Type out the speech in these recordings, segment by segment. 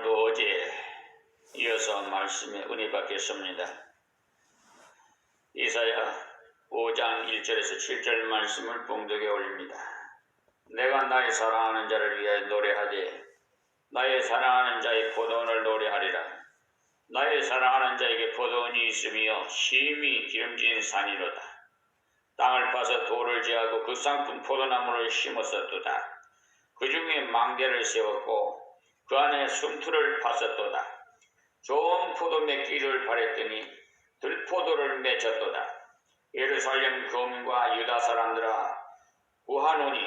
오늘도 어제 이어서 말씀에 은혜 받겠습니다. 이사야 5장 1절에서 7절 말씀을 봉독해 올립니다. 내가 나의 사랑하는 자를 위하여 노래하되 나의 사랑하는 자의 포도원을 노래하리라. 나의 사랑하는 자에게 포도원이 있으며 심히 기름진 산이로다. 땅을 파서 돌을 제하고 그 상품 포도나무를 심었었도다. 그 중에 망대를 세웠고 그 안에 숨틀을 팠었도다. 좋은 포도 맺기를 바랬더니 들포도를 맺었도다. 예루살렘 검과 유다 사람들아 구하노니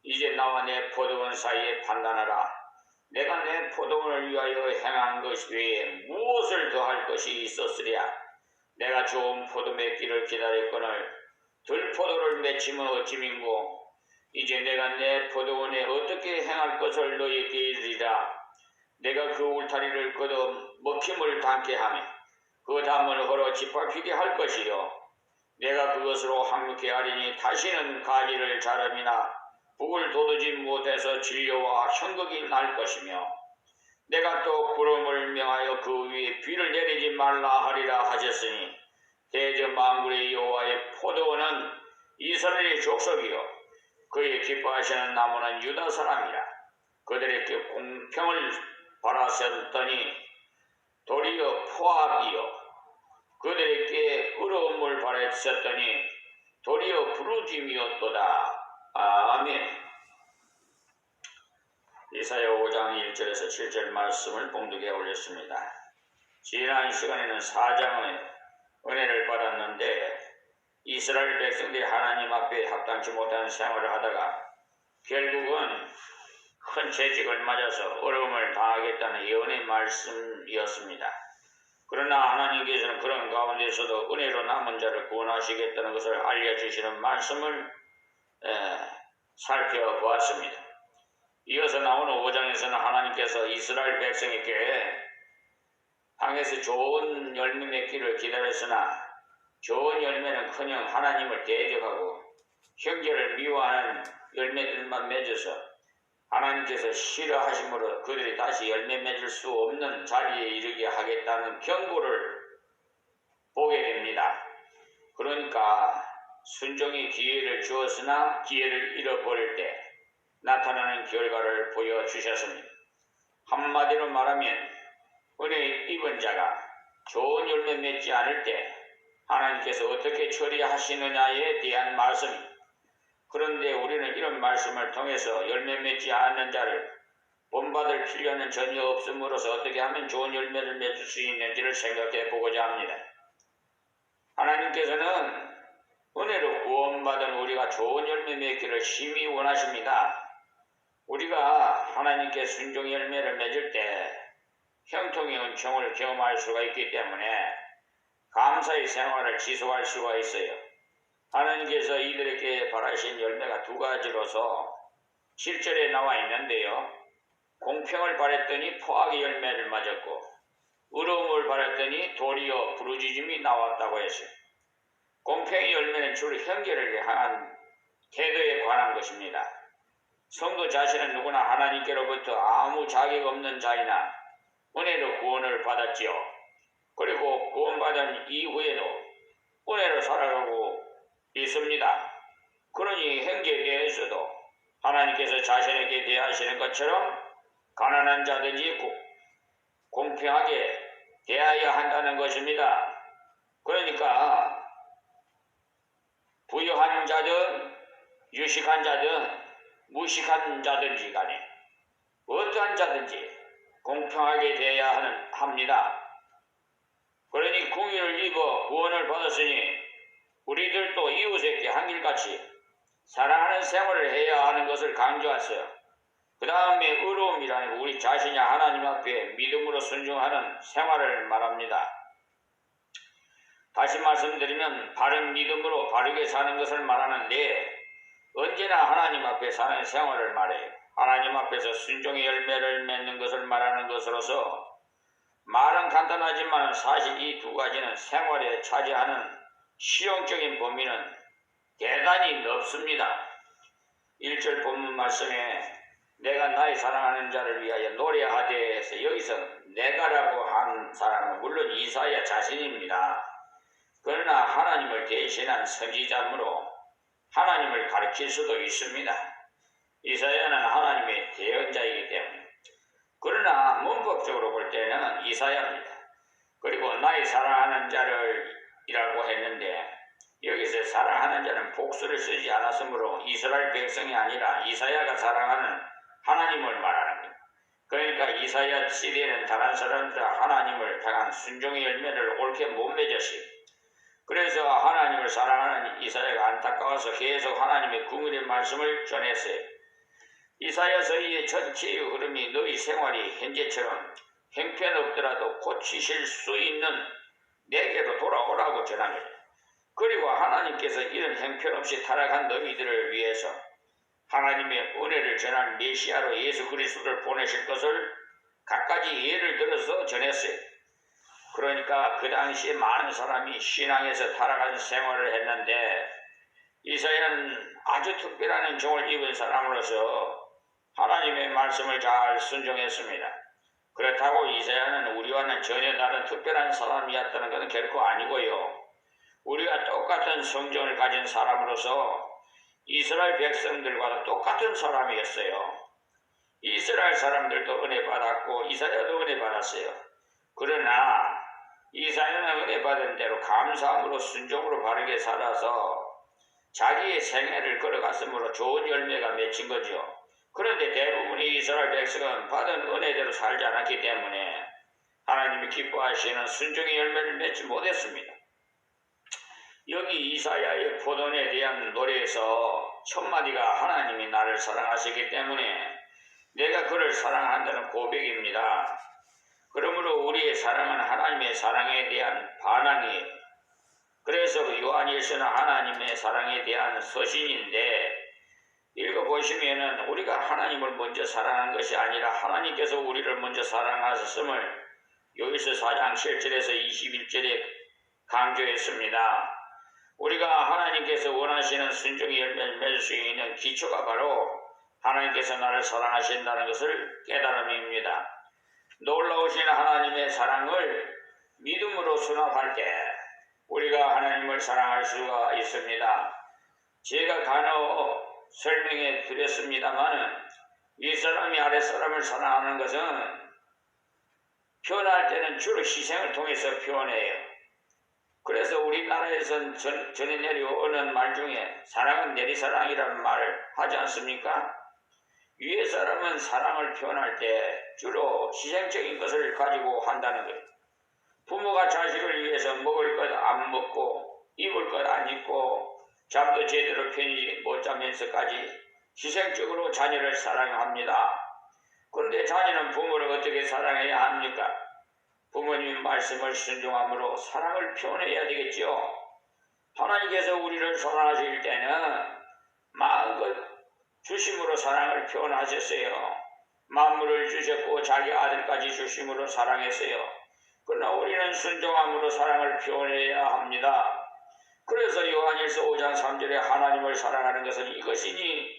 이제 나와 내 포도원 사이에 판단하라. 내가 내 포도원을 위하여 행한 것 외에 무엇을 더할 것이 있었으랴. 내가 좋은 포도 맺기를 기다렸거늘 들포도를 맺히면 어찌민고. 이제 내가 내 포도원에 어떻게 행할 것을 너희에게 이르리라. 내가 그 울타리를 걷어 먹힘을 당케 하며 그 담을 헐어 짓밟히게 할 것이요. 내가 그것으로 항목케 하리니 다시는 가지를 자름이나 북을 돋우지 못해서 진료와 현극이 날 것이며 내가 또 구름을 명하여 그 위에 비를 내리지 말라 하리라 하셨으니 대저 만군의 여호와의 포도원은 이스라엘의 족속이요 그의 기뻐하시는 나무는 유다 사람이라. 그들에게 공평을 바라셨더니 도리어 포악이요 그들에게 의로움을 바라셨더니 도리어 부르짐이었도다. 아멘. 이사야 5장 1절에서 7절 말씀을 봉독해 올렸습니다. 지난 시간에는 4장의 은혜를 받았는데 이스라엘 백성들이 하나님 앞에 합당치 못한 생활을 하다가 결국은 큰 채찍을 맞아서 어려움을 당하겠다는 예언의 말씀이었습니다. 그러나 하나님께서는 그런 가운데서도 은혜로 남은 자를 구원하시겠다는 것을 알려주시는 말씀을 살펴보았습니다. 이어서 나오는 5장에서는 하나님께서 이스라엘 백성에게 땅에서 좋은 열매 맺기를 기다렸으나 좋은 열매는커녕 하나님을 대적하고 형제를 미워하는 열매들만 맺어서 하나님께서 싫어하심으로 그들이 다시 열매 맺을 수 없는 자리에 이르게 하겠다는 경고를 보게 됩니다. 그러니까 순종의 기회를 주었으나 기회를 잃어버릴 때 나타나는 결과를 보여주셨습니다. 한마디로 말하면 은혜 입은 자가 좋은 열매 맺지 않을 때 하나님께서 어떻게 처리하시느냐에 대한 말씀입니다. 그런데 우리는 이런 말씀을 통해서 열매 맺지 않는 자를 본받을 필요는 전혀 없음으로써 어떻게 하면 좋은 열매를 맺을 수 있는지를 생각해 보고자 합니다. 하나님께서는 은혜로 구원받은 우리가 좋은 열매 맺기를 심히 원하십니다. 우리가 하나님께 순종 열매를 맺을 때 형통의 은총을 경험할 수가 있기 때문에 감사의 생활을 지속할 수가 있어요. 하나님께서 이들에게 바라신 열매가 두 가지로서 7절에 나와 있는데요. 공평을 바랬더니 포악의 열매를 맞았고 의로움을 바랬더니 도리어 부르짖음이 나왔다고 했어요. 공평의 열매는 주로 형제를 향한 태도에 관한 것입니다. 성도 자신은 누구나 하나님께로부터 아무 자격 없는 자이나 은혜로 구원을 받았지요. 그리고 구원받은 이후에도 은혜로 살아가고 있습니다. 그러니 형제에 대해서도 하나님께서 자신에게 대하시는 것처럼 가난한 자든지 공평하게 대하여 한다는 것입니다. 그러니까 부유한 자든 유식한 자든 무식한 자든지 간에 어떠한 자든지 공평하게 대해야 합니다. 그러니 공의를 입어 구원을 받았으니 우리들도 이웃에게 한결같이 사랑하는 생활을 해야 하는 것을 강조했어요. 그 다음에 의로움이라는 우리 자신이 하나님 앞에 믿음으로 순종하는 생활을 말합니다. 다시 말씀드리면 바른 믿음으로 바르게 사는 것을 말하는데 언제나 하나님 앞에 사는 생활을 말해요. 하나님 앞에서 순종의 열매를 맺는 것을 말하는 것으로서 말은 간단하지만 사실 이 두 가지는 생활에 차지하는 실용적인 범위는 대단히 넓습니다. 1절 본문 말씀에 내가 나의 사랑하는 자를 위하여 노래하되 해서 여기서 여기서 내가라고 한 사람은 물론 이사야 자신입니다. 그러나 하나님을 대신한 선지자므로 하나님을 가르칠 수도 있습니다. 이사야는 하나님의 대언자이기 때문에. 그러나 문법적으로 볼 때는 이사야입니다. 그리고 나의 사랑하는 자를 이라고 했는데 여기서 사랑하는 자는 복수를 쓰지 않았으므로 이스라엘 백성이 아니라 이사야가 사랑하는 하나님을 말하는 겁니다. 그러니까 이사야 시대에는 다른 사람들 하나님을 향한 순종의 열매를 옳게 못 맺었어요. 그래서 하나님을 사랑하는 이사야가 안타까워서 계속 하나님의 궁일의 말씀을 전했어요. 이사야서의 전체의 흐름이 너희 생활이 현재처럼 형편없더라도 고치실 수 있는 내게로 돌아오라고 전합니다. 그리고 하나님께서 이런 형편없이 타락한 너희들을 위해서 하나님의 은혜를 전할 메시아로 예수 그리스도를 보내실 것을 갖가지 예를 들어서 전했어요. 그러니까 그 당시에 많은 사람이 신앙에서 타락한 생활을 했는데 이사야는 아주 특별한 은총을 입은 사람으로서 하나님의 말씀을 잘 순종했습니다. 그렇다고 이사야는 우리와는 전혀 다른 특별한 사람이었다는 것은 결코 아니고요. 우리가 똑같은 성정을 가진 사람으로서 이스라엘 백성들과도 똑같은 사람이었어요. 이스라엘 사람들도 은혜 받았고 이사야도 은혜 받았어요. 그러나 이사야는 은혜 받은 대로 감사함으로 순종으로 바르게 살아서 자기의 생애를 걸어갔으므로 좋은 열매가 맺힌 거죠. 그런데 대부분의 이스라엘 백성은 받은 은혜대로 살지 않았기 때문에 하나님이 기뻐하시는 순종의 열매를 맺지 못했습니다. 여기 이사야의 포도원에 대한 노래에서 첫 마디가 하나님이 나를 사랑하시기 때문에 내가 그를 사랑한다는 고백입니다. 그러므로 우리의 사랑은 하나님의 사랑에 대한 반항이에요. 그래서 요한일서는 하나님의 사랑에 대한 서신인데 읽어보시면은 우리가 하나님을 먼저 사랑한 것이 아니라 하나님께서 우리를 먼저 사랑하셨음을 요일서 4장 7절에서 21절에 강조했습니다. 우리가 하나님께서 원하시는 순종의 열매를 맺을 수 있는 기초가 바로 하나님께서 나를 사랑하신다는 것을 깨달음입니다. 놀라우신 하나님의 사랑을 믿음으로 수납할 때 우리가 하나님을 사랑할 수가 있습니다. 제가 간혹 설명해 드렸습니다마는 윗사람이 아랫사람을 사랑하는 것은 표현할 때는 주로 희생을 통해서 표현해요. 그래서 우리나라에선 전해 내려오는 말 중에 사랑은 내리사랑이라는 말을 하지 않습니까? 위에 사람은 사랑을 표현할 때 주로 희생적인 것을 가지고 한다는 거예요. 부모가 자식을 위해서 먹을 것 안 먹고 입을 것 안 입고 잠도 제대로 편히 못 자면서까지 희생적으로 자녀를 사랑합니다. 그런데 자녀는 부모를 어떻게 사랑해야 합니까? 부모님 말씀을 순종함으로 사랑을 표현해야 되겠죠. 하나님께서 우리를 사랑하실 때는 마음껏 주심으로 사랑을 표현하셨어요. 만물을 주셨고 자기 아들까지 주심으로 사랑했어요. 그러나 우리는 순종함으로 사랑을 표현해야 합니다. 그래서 요한일서 5장 3절에 하나님을 사랑하는 것은 이것이니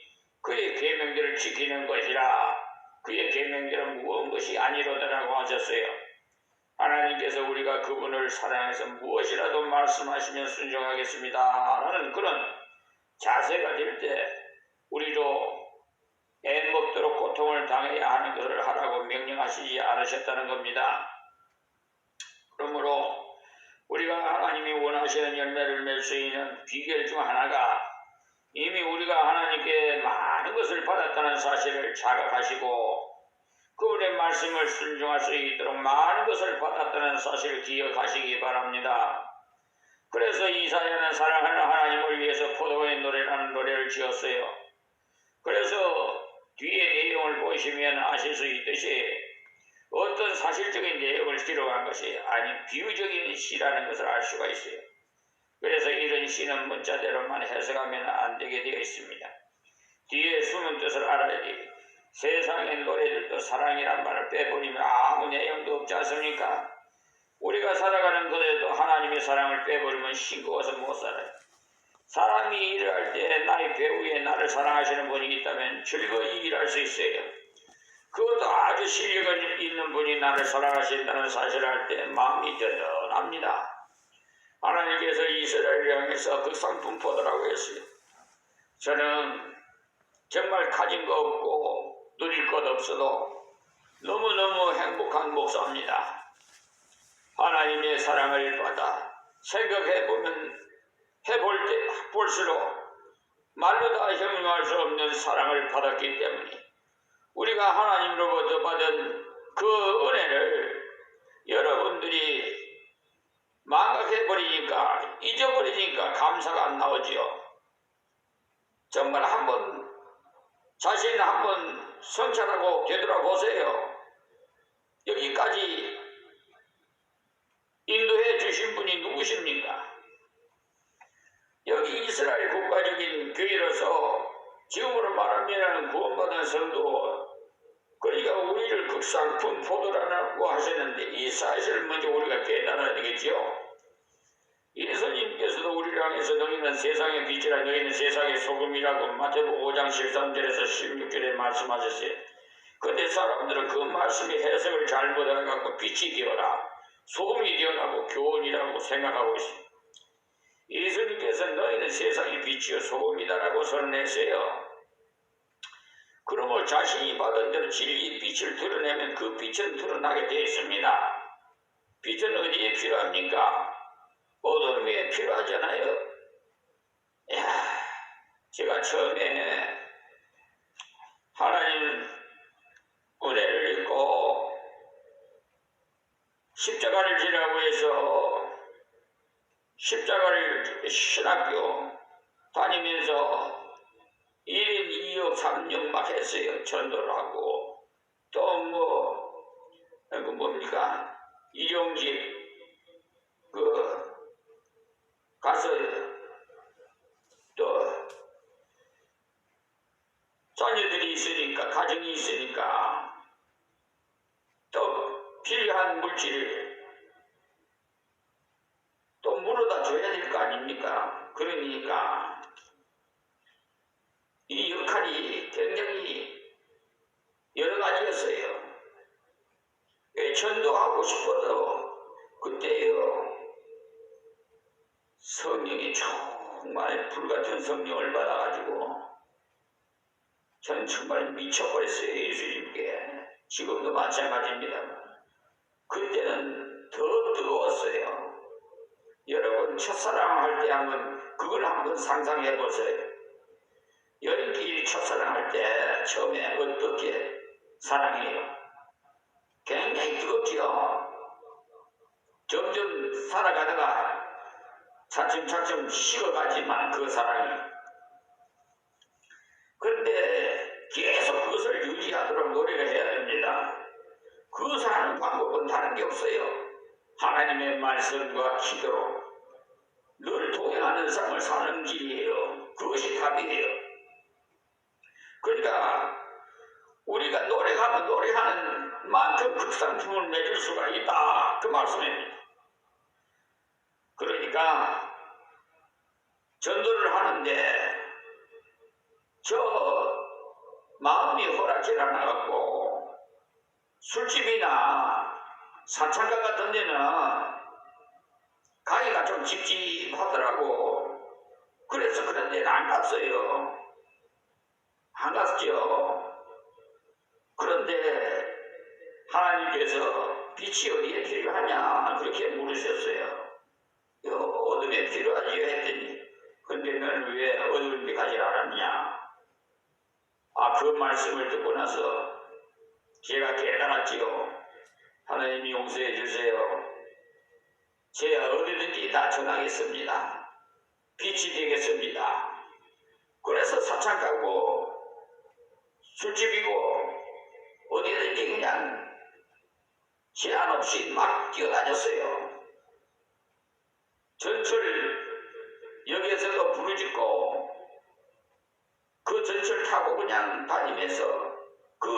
그의 계명들을 지키는 것이라 그의 계명들은 무언 것이 아니로다라고 하셨어요. 하나님께서 우리가 그분을 사랑해서 무엇이라도 말씀하시면 순종하겠습니다 라는 그런 자세가 될 때 우리도 애 먹도록 고통을 당해야 하는 것을 하라고 명령하시지 않으셨다는 겁니다. 그러므로 우리가 하나님이 원하시는 열매를 맺을 수 있는 비결 중 하나가 이미 우리가 하나님께 많은 것을 받았다는 사실을 자각하시고 그분의 말씀을 순종할 수 있도록 많은 것을 받았다는 사실을 기억하시기 바랍니다. 그래서 이사야는 사랑하는 하나님을 위해서 포도원의 노래라는 노래를 지었어요. 그래서 뒤에 내용을 보시면 아실 수 있듯이 어떤 사실적인 내용을 기록한 것이 아닌 비유적인 시라는 것을 알 수가 있어요. 그래서 이런 시는 문자대로만 해석하면 안 되게 되어 있습니다. 뒤에 숨은 뜻을 알아야 돼. 세상의 노래들도 사랑이란 말을 빼버리면 아무 내용도 없지 않습니까? 우리가 살아가는 것에도 하나님의 사랑을 빼버리면 싱거워서 못 살아요. 사람이 일을 할 때 나의 배후에 나를 사랑하시는 분이 있다면 즐거이 일할 수 있어요. 그것도 아주 실력 있는 분이 나를 사랑하신다는 사실을 알 때 마음이 든든합니다. 하나님께서 이스라엘을 향해서 그 상품 보더라고 했어요. 저는 정말 가진 거 없고 누릴 것 없어도 너무너무 행복한 목사입니다. 하나님의 사랑을 받아 생각해보면 볼수록 말로 다 형용할 수 없는 사랑을 받았기 때문에 우리가 하나님으로부터 받은 그 은혜를 여러분들이 망각해버리니까 잊어버리니까 감사가 안 나오지요. 정말 자신 한번 성찰하고 되돌아보세요. 여기까지 인도해 주신 분이 누구십니까? 여기 이스라엘 국가적인 교회로서 지금으로 말하면 구원받은 성도, 그러니까 우리를 극상품 포도라고 하셨는데 이 사실을 먼저 우리가 깨달아야 되겠지요. 예수님께서도 우리를 향해서 너희는 세상의 빛이라 너희는 세상의 소금이라고 마태복음 5장 13절에서 16절에 말씀하셨어요. 그런데 사람들은 그 말씀의 해석을 잘못해갖고 빛이 되어라, 소금이 되어라고 교훈이라고 생각하고 있습니다. 예수님께서 너희는 세상의 빛이요 소금이다라고 선언했어요. 그러므로 자신이 받은 대로 진리의 빛을 드러내면 그 빛은 드러나게 되어 있습니다. 빛은 어디에 필요합니까? 어둠에 필요하잖아요. 제가 처음에 하나님 은혜를 읽고 십자가를 지라고 해서 십자가를 신학교 다니면서 1인 2역 3역 막 했어요. 전도를 하고 또 뭡니까 일용직 가서 또 자녀들이 있으니까 가정이 있으니까 또 필요한 물질을 또 물어다 줘야 될 거 아닙니까? 그러니까 이 역할이 굉장히 여러 가지였어요. 전도하고 싶어도 그때요 성령이 정말 불같은 성령을 받아가지고 저는 정말 미쳐버렸어요. 예수님께. 지금도 마찬가지입니다. 그때는 더 뜨거웠어요. 여러분 첫사랑할 때 그걸 한번 상상해보세요. 연인끼리 첫사랑할 때 처음에 어떻게 사랑해요? 굉장히 뜨겁죠. 점점 살아가다가 차츰차츰 식어가지만 그 사랑이. 그런데 계속 그것을 유지하도록 노력을 해야 됩니다. 그 사는 방법은 다른 게 없어요. 하나님의 말씀과 기도로 늘 동행하는 삶을 사는 길이에요. 그것이 답이에요. 그러니까 우리가 노력하면 노력하는 만큼 극상품을 맺을 수가 있다. 그 말씀입니다. 그러니까 전도를 하는데 저 마음이 허락질 안 하고 술집이나 사창가 같은 데는 가기가 좀 찝찝하더라고. 그래서 그런 데는 안 갔어요. 안 갔죠. 그런데 하나님께서 빛이 어디에 필요하냐 그렇게 물으셨어요. 어둠에 필요하지요 했더니 근데 너는 왜 어둠에 가지 않았냐. 그 말씀을 듣고 나서 제가 깨달았지요. 하나님이 용서해 주세요. 제가 어디든지 다 전하겠습니다. 빛이 되겠습니다. 그래서 사창 가고 술집이고 어디든지 그냥 제한 없이 막 뛰어다녔어요. 전철역에서도 부르짖고 그 전철 타고 그냥 다니면서 그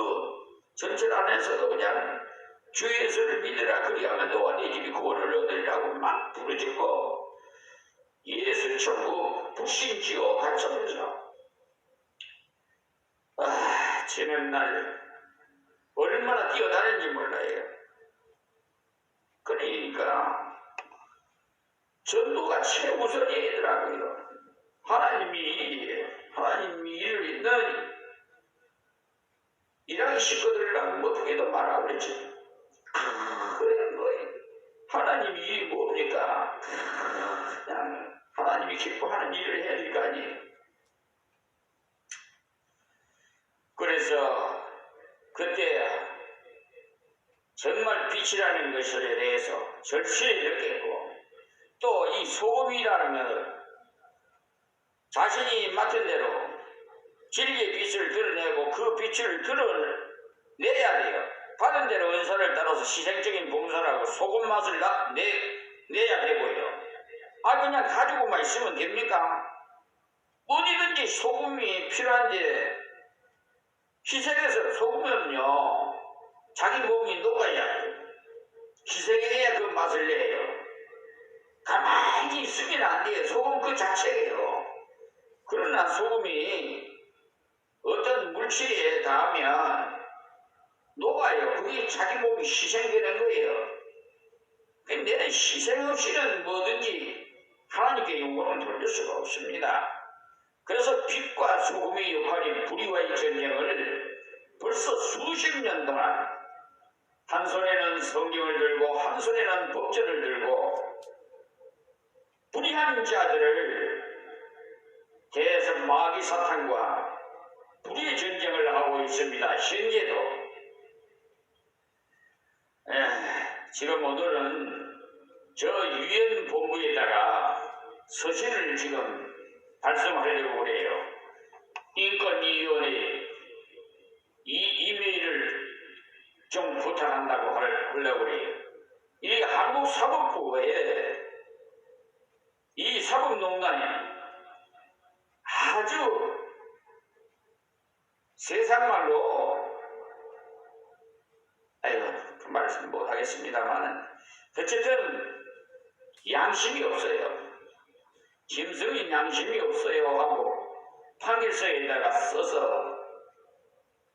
전철 안에서도 그냥 주 예수를 믿으라 그리하면 너와 네 집이 구원을 얻으리라고 막 부르짖고 예수 천국 불신지요 가르쳐면서 지는 날 얼마나 뛰어다니는지 몰라요. 그러니까 전도가 최우선이더라고요. 하나님이 일을 너희 일하기 식구들이랑 어떻게도 말하고 그랬지. 그래, 너희 하나님이 일이 뭡니까? 그냥 하나님이 기뻐하는 일을 해야 될 거 아니에요. 그래서 그때 정말 빛이라는 것에 대해서 절실히 느꼈고, 또 이 소금이라는 것을 자신이 맡은 대로 진리의 빛을 드러내고 그 빛을 드러내야 돼요. 받은 대로 은사를 따라서 희생적인 봉사라고 소금 맛을 내야 되고요. 그냥 가지고만 있으면 됩니까? 어디든지 소금이 필요한데 희생해서 소금은요 자기 몸이 녹아야 돼요. 희생해야 그 맛을 내요. 가만히 있으면 안 돼요. 소금 그 자체예요. 그러나 소금이 어떤 물질에 닿으면 녹아요. 그게 자기 몸이 희생되는 거예요. 내는 희생 없이는 뭐든지 하나님께 영광을 돌릴 수가 없습니다. 그래서 빛과 소금의 역할인 불의와의 전쟁을 벌써 수십 년 동안 한 손에는 성경을 들고 한 손에는 법전을 들고 불의한 자들을 대해서 마귀 사탄과 불의의 전쟁을 하고 있습니다. 현재도. 지금 오늘은 저 유엔 본부에다가 서신을 지금 발송하려고 그래요. 인권위원회 이 이메일을 좀 부탁한다고 하려고 그래요. 이 한국 사법부에 이 사법농단이 아주 세상말로 그 말씀 못하겠습니다만 어쨌든 양심이 없어요. 짐승인 양심이 없어요 하고 판결서에다가 써서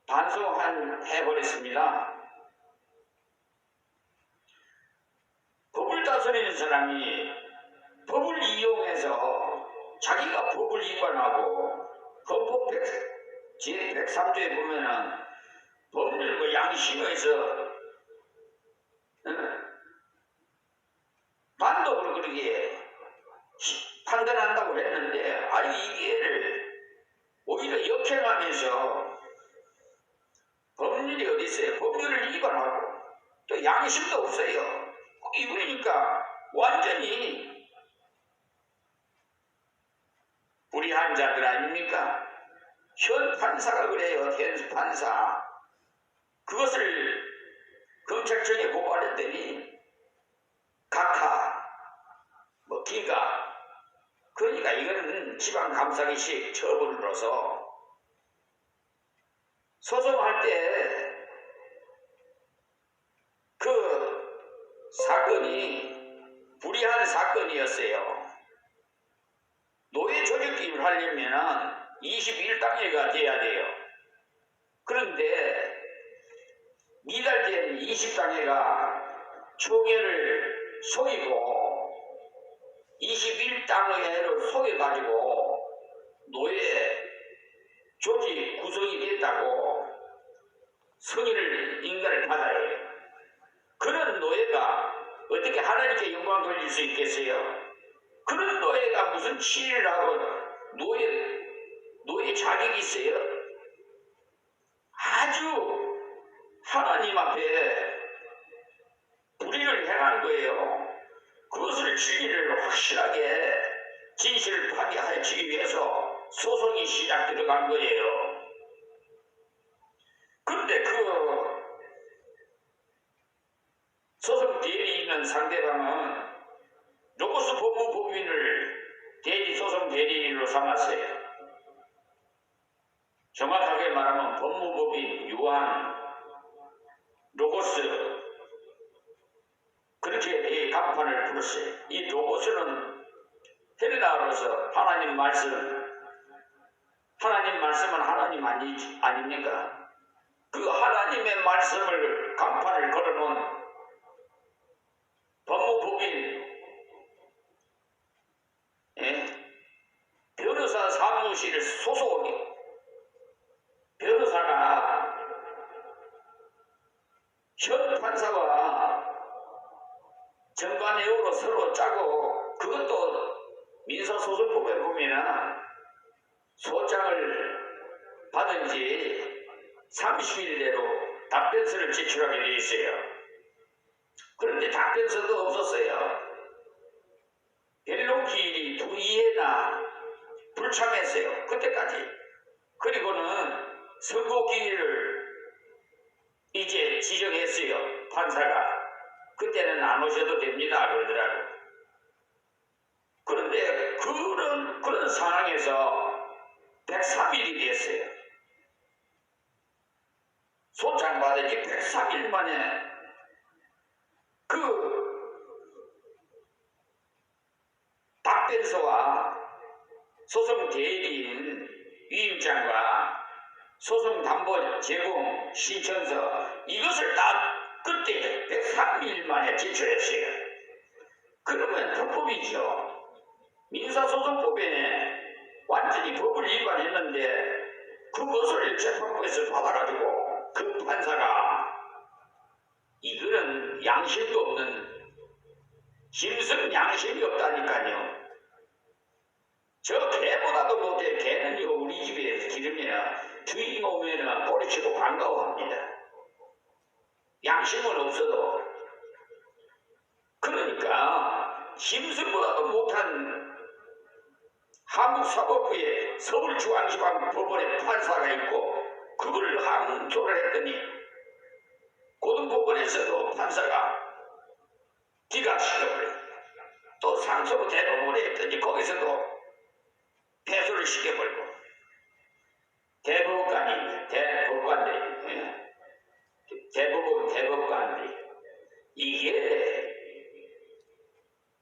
반송해버렸습니다. 법을 다스리는 사람이 법을 이용해서 자기가 법을 위반하고 헌법 제103조에 보면은 법률과 양심에서 단독으로 그렇게 판단한다고 했는데 이게를 오히려 역행하면서 법률이 어디 있어요? 법률을 위반하고 또 양심도 없어요. 이거니까 완전히 불의한 자들 아닙니까? 현 판사가 그래요. 현 판사. 그것을 검찰청에 고발했더니 각하, 기가. 그러니까 이거는 지방감사기식 처분으로서 소송할 때 그 사건이 불의한 사건이었어요. 노예 조직 기입을 하려면 21단계가 돼야 돼요. 그런데 미달된 20단계가 총회를 속이고 21단계를 속여가지고 노예 조직 구성이 됐다고 승인을 인가를 받아야 해요. 그런 노예가 어떻게 하나님께 영광 돌릴 수 있겠어요? 그런 노예가 무슨 치리를 하고 노예 자격이 있어요? 아주 하나님 앞에 불의를 행한 거예요. 그것을 진리를 확실하게 진실을 파괴하기 위해서 소송이 들어간 거예요. 그런데 그 소송 대리에 있는 상대방은 로고스 법무법인을 소송 대리인으로 삼았어요. 정확하게 말하면 법무법인, 유한, 로고스 그렇게 간판을 풀었어요. 이 로고스는 헬라어로서 하나님 말씀은 하나님 아닙니까? 그 하나님의 말씀을 간판을 걸어놓은 법무법인 변호사 사무실 소속이 변호사가 현 판사와 정관예우로 서로 짜고 그것도 민사소송법에 보면은 소장을 받은 지 30일 내로 답변서를 제출하게 돼 있어요. 그런데 답변서도 없었어요. 변론기일이 2회나 불참했어요. 그때까지. 그리고는 선고기일을 이제 지정했어요. 판사가. 그때는 안 오셔도 됩니다. 그러더라고. 그런데 그런 상황에서 103일이 됐어요. 소장 받은 지 103일 만에 그 답변서와 소송 대리인 위임장과 소송 담보 제공 신청서 이것을 다 그때 103일 만에 제출했어요. 그러면 불법이죠. 민사소송법에 완전히 법을 위반했는데 그것을 재판부에서 받아가지고 그 판사가 이거는 양심도 없는 심성 양심이 없다니까요. 저 개보다도 못해. 개는 이거 우리 집에 기르면 주인 오면은 꼬리치고 반가워합니다. 양심은 없어도. 그러니까 심성보다도 못한 한국사법부의 서울중앙지방법원의 판사가 있고 그걸 항소를 했더니 고등법원에서도 판사가 기각시켜버려요. 또 상소로 대법원에 했더니 거기서도 패소를 시켜버리고 대법관들이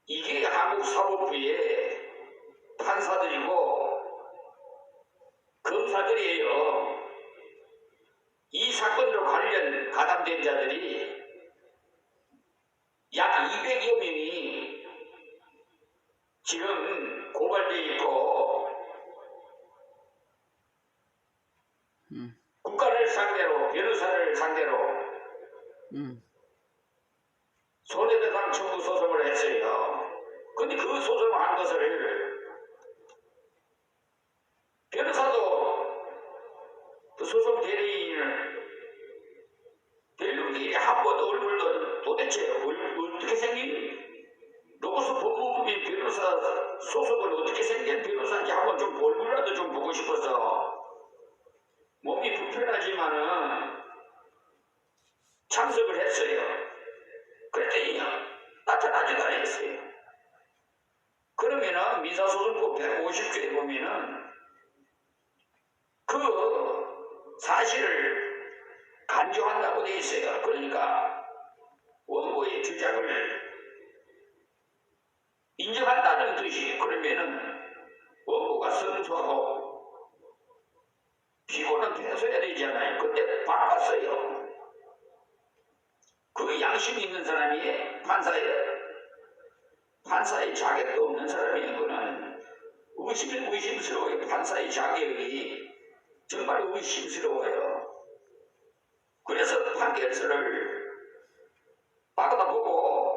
이게 한국 사법부의 판사들이고 검사들이에요. 이 사건으로 관련 가담된 자들이 약 200여 명이 지금 고발되어 있고 국가를 상대로 변호사를 상대로 손해배상 청구 소송을 했어요. 근데 그 소송을 한 것을 변호사도 그 소송 대리인을 한 번도 얼굴도 도대체 어떻게 생긴 로고스 법무법인 변호사 소속은 어떻게 생긴 변호사인지 한번 좀 얼굴이라도 좀 보고 싶어서 몸이 불편하지만은 참석을 했어요. 그랬더니 나타나지도 않았어요. 그러면은 민사소송법 150조에 보면은 그 사실을 간주한다고 돼 있어요. 그러니까 원고의 주장을 인정한다는 뜻이. 그러면은 원고가 승소하고 피고는 패소해야 되잖아요. 근데 바꿨어요. 그 양심 있는 사람이 판사의 자격도 없는 사람이 그는 의심스러워요. 판사의 자격이 정말 의심스러워요. 그래서 판결서를 받아보고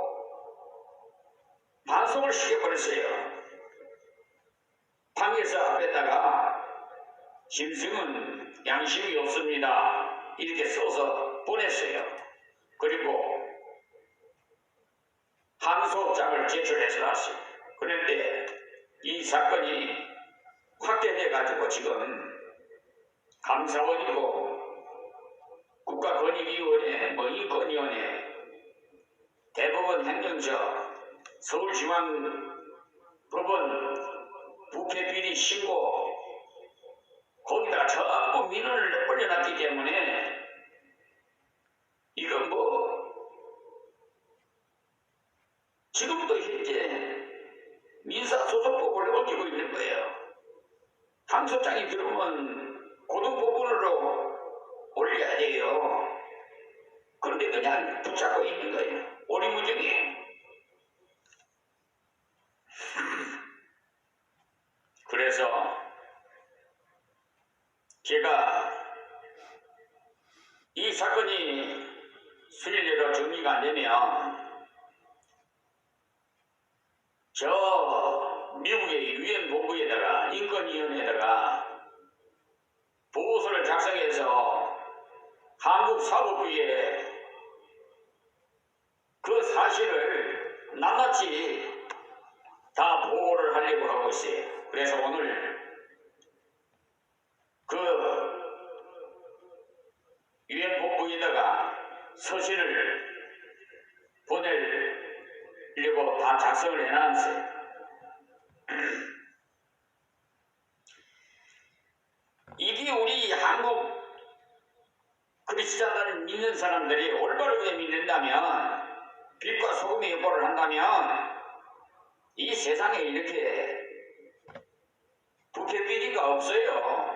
반송을 시켜버렸어요. 판결서 앞에다가 심승은 양심이 없습니다. 이렇게 써서 보냈어요. 그리고 항소장을 제출해서 놨어요. 그런데 이 사건이 확대돼가지고 지금 감사원이고 국가권익위원회, 인권위원회, 대법원 행정처, 서울지방법원 부패비리 신고 거기다가 전부 민원을 올려놨기 때문에 이건 지금도 현재 민사소송법을 어기고 있는 거예요. 항소장이 들어오면 고등법원으로 올려야 돼요. 그런데 그냥 붙잡고 있는 거예요. 오리무중이에요. 그래서 제가 이 사건이 수일대로 정리가 안 되면 저 미국의 유엔 본부에다가 인권위원회에다가 보고서를 작성해서 한국 사법부에 그 사실을 낱낱이 다 보고를 하려고 하고 있어요. 그래서 오늘 그 유엔 본부에다가 서신을 보내려고 다 작성을 해놨어요. 이게 우리 한국 크리스찬을 믿는 사람들이 올바르게 믿는다면, 빛과 소금의 역할을 한다면 이 세상에 이렇게 부패비리가 없어요.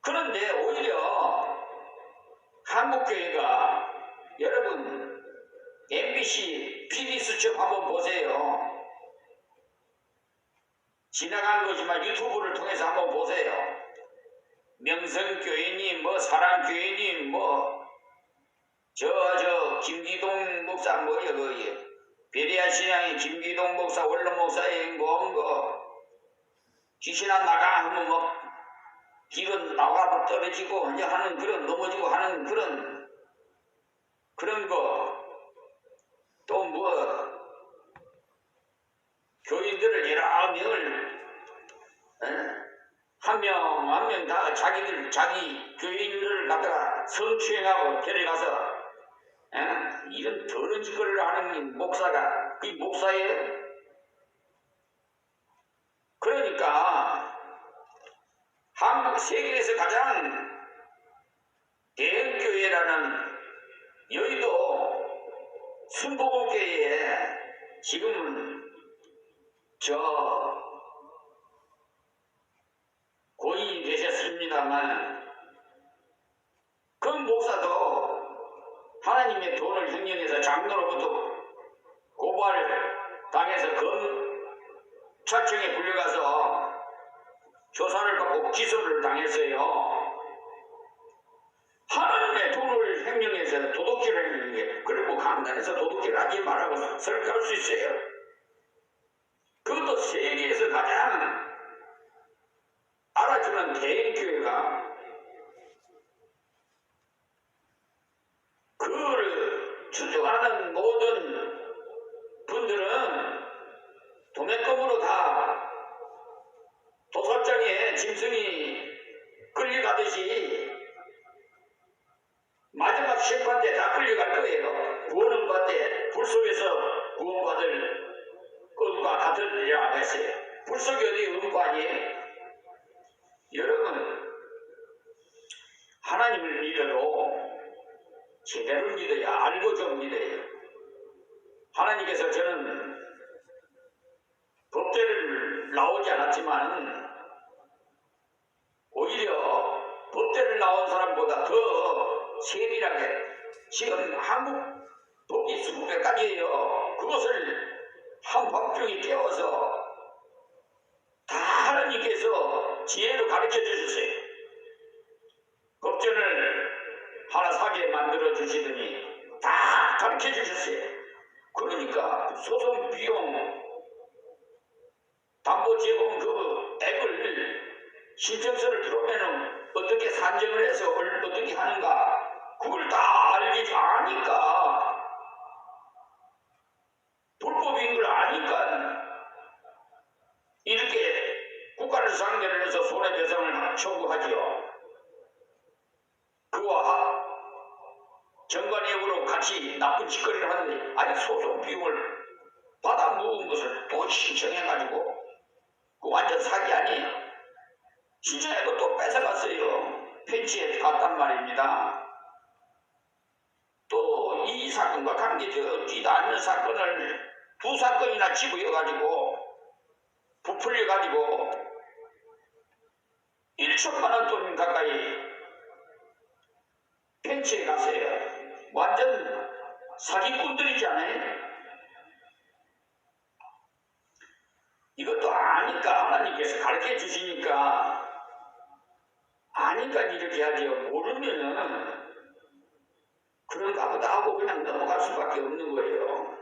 그런데 오히려 한국교회가, 여러분 MBC PD수첩 한번 보세요. 지나간 거지만 유튜브를 통해서 한번 보세요. 명성교회님, 뭐 사랑교회님, 뭐 김기동 목사, 뭐야 그 베리아 신앙의 김기동 목사, 원로 목사의 뭐 귀신아 나가 하면 뭐 길은 나가 떨어지고 이제 하는 그런, 넘어지고 하는 그런 거, 또 뭐 교인들을 여러 명을 한 명 한 명 다 자기 교인들을 갖다가 성추행하고 데려가서 이런 더러운 짓거리를 하는 목사가 그 목사예요. 그러니까 한국 세계에서 가장 대형교회라는 여의도 순복음교회에 지금 고인이 되셨습니다만, 그 목사도 하나님의 돈을 횡령해서 장로로부터 고발을 당해서 검찰청에 불려가서 조사를 받고 기소를 당했어요. 하나님의 돈을 횡령해서 도둑질을 했는 게, 그리고 강단에서 도둑질 하지 말라고 설득할 수 있어요. 그것도 세계에서 가장 알아주는 대형교회가 그를 추종하는 모든 분들은 도매금으로 다 도살장에 짐승이 끌려가듯이 마지막 심판 때 다 끌려갈 거예요. 구원은 받되 불 속에서 구원받을 것과 같은 일이라고 했어요. 불 속이 어디 음부 아니에요? 여러분, 하나님을 믿어도 제대로 믿어야, 알고 좀 믿어요. 하나님께서, 저는 법대를 나오지 않았지만 오히려 법대를 나온 사람보다 더 세밀하게, 지금 한국 법이 20개까지예요. 그것을 한밤중에 깨워서 다 하나님께서 지혜로 가르쳐 주셨어요. 법전을 하나 사게 만들어 주시더니 다 가르쳐 주셨어요. 그러니까 소송 비용, 담보 제공 그 액을 신청서를 들어오면은 어떻게 산정을 해서 어떻게 하는가, 그걸 다 아니까, 불법인 걸 아니까 이렇게 국가를 상대로 해서 손해배상을 청구하지요. 그와 정관예우로 같이 나쁜 짓거리를 하는데, 아니 소송 비용을 받아 묵은 것을 또 신청해가지고 그 완전 사기 아니에요. 신청해도 또 뺏어갔어요. 펜치에 갔단 말입니다. 또 이 사건과 관계되지도 않는 사건을 두 사건이나 집어여가지고 부풀려가지고 1천만 원 돈 가까이 벤치에 가세요. 완전 사기꾼들이잖아요. 이것도 아니까 하나님께서 가르쳐 주시니까 아니까 이렇게 하죠. 모르면은 그런가 보다 하고 그냥 넘어갈 수밖에 없는 거예요.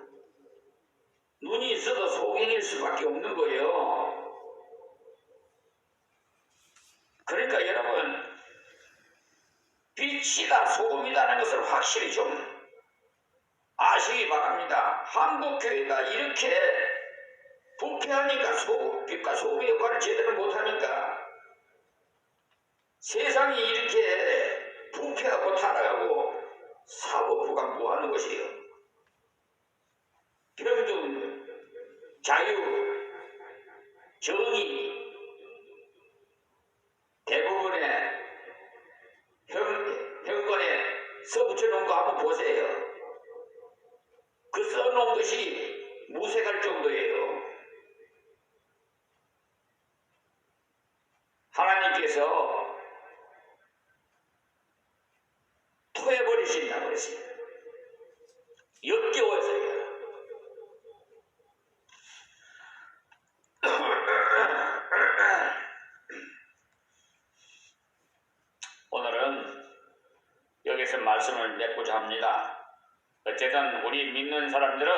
눈이 있어도 소경일 수밖에 없는 거예요. 그러니까 여러분, 빛이다 소금이다는 것을 확실히 좀 아시기 바랍니다. 한국교회가 이렇게 부패하니까 빛과 소금의 역할을 제대로 못하니까 세상이 이렇게 부패하고 타락하고 사법부가 뭐하는 것이에요? 평등, 자유, 정의, 대부분의 현관에 써붙여놓은 거 한번 보세요. 그 써놓은 것이 무색할 정도예요. 하나님께서 토해버리신다고 그랬어요. 역겨워서요. 오늘은 여기서 말씀을 맺고자 합니다. 어쨌든 우리 믿는 사람들은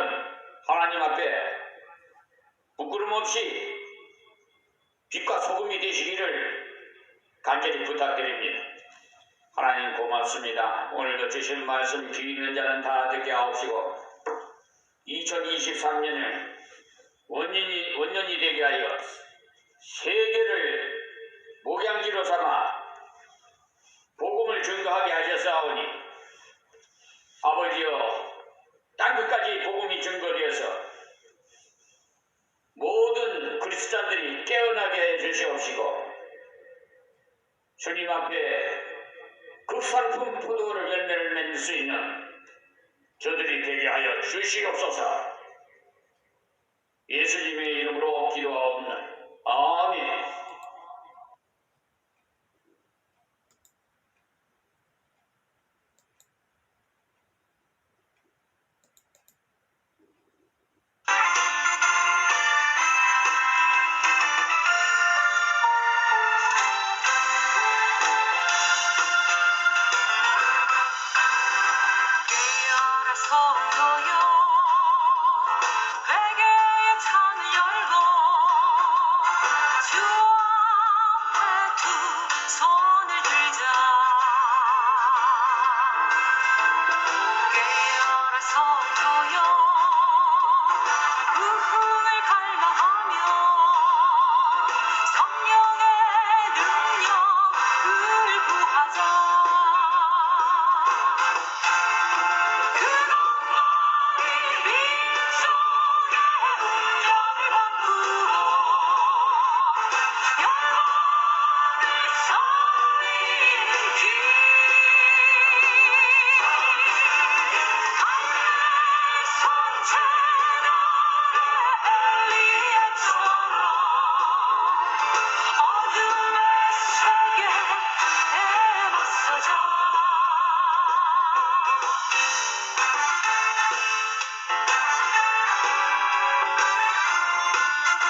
하나님 앞에 부끄럼 없이 빛과 소금이 되시기를 간절히 부탁드립니다. 하나님 고맙습니다. 오늘도 주신 말씀 귀 있는 자는 다 듣게 하옵시고 2023년을 원년이 되게 하여 세계를 목양지로 삼아 복음을 증거하게 하셨사오니 아버지여 땅끝까지 복음이 증거되어서 모든 그리스도인들이 깨어나게 해 주시옵시고 주님 앞에 극상품 포도를 열매를 맺을 수 있는 저들이 되게 하여 주시옵소서. 예수님의 이름으로 기도하옵나이다. 아멘. 성도여